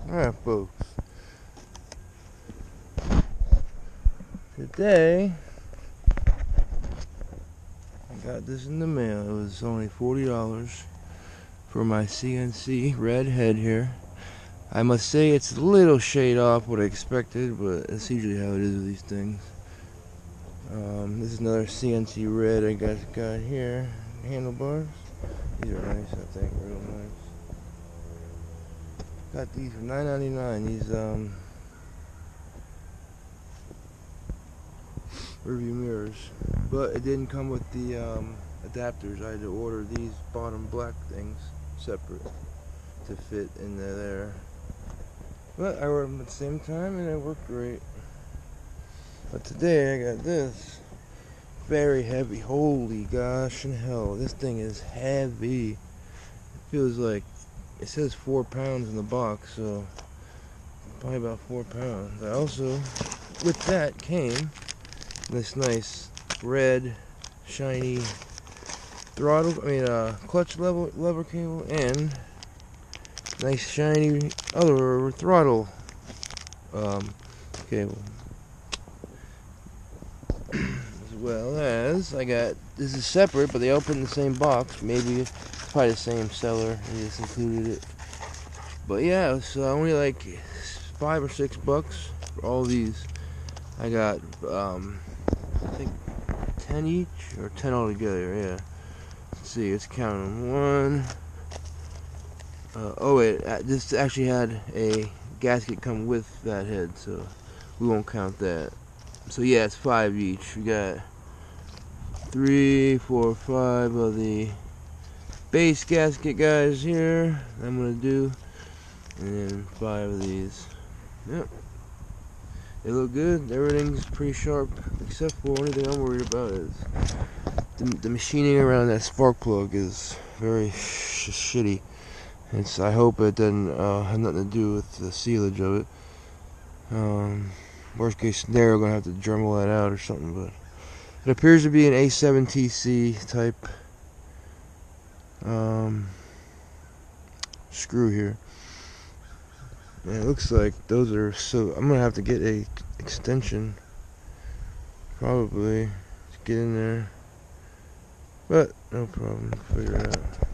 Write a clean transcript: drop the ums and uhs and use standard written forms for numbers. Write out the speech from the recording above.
Alright, folks. Today, I got this in the mail. It was only $40 for my CNC red head here. I must say it's a little shade off what I expected, but it's usually how it is with these things. This is another CNC red I got here. Handlebars. These are nice, I think, real nice. Got these for $9.99. These review mirrors, but it didn't come with the adapters. I had to order these bottom black things separate to fit in there. But I ordered them at the same time and it worked great. But today I got this very heavy. Holy gosh in hell, this thing is heavy. It feels like, it says 4 pounds in the box, so probably about 4 pounds. I also, with that came this nice red shiny clutch lever cable and nice shiny other throttle cable. As well as I got, this is separate, but they all put in the same box. Maybe it's probably the same seller, they just included it. But yeah, so only like $5 or $6 for all these. I got I think 10 each or 10 altogether. Yeah. Let's see, let's count them. Oh wait, this actually had a gasket come with that head, so we won't count that. So yeah, it's 5 each. We got 3, 4, 5 of the base gasket guys here. I'm gonna do, and then 5 of these. Yep. They look good. Everything's pretty sharp, except for only thing I'm worried about is the machining around that spark plug is very shitty. I hope it doesn't have nothing to do with the sealage of it. Worst case scenario, gonna have to Dremel that out or something. But it appears to be an A7TC type screw here. And it looks like those are, so I'm gonna have to get a extension probably to get in there, but no problem, figure it out.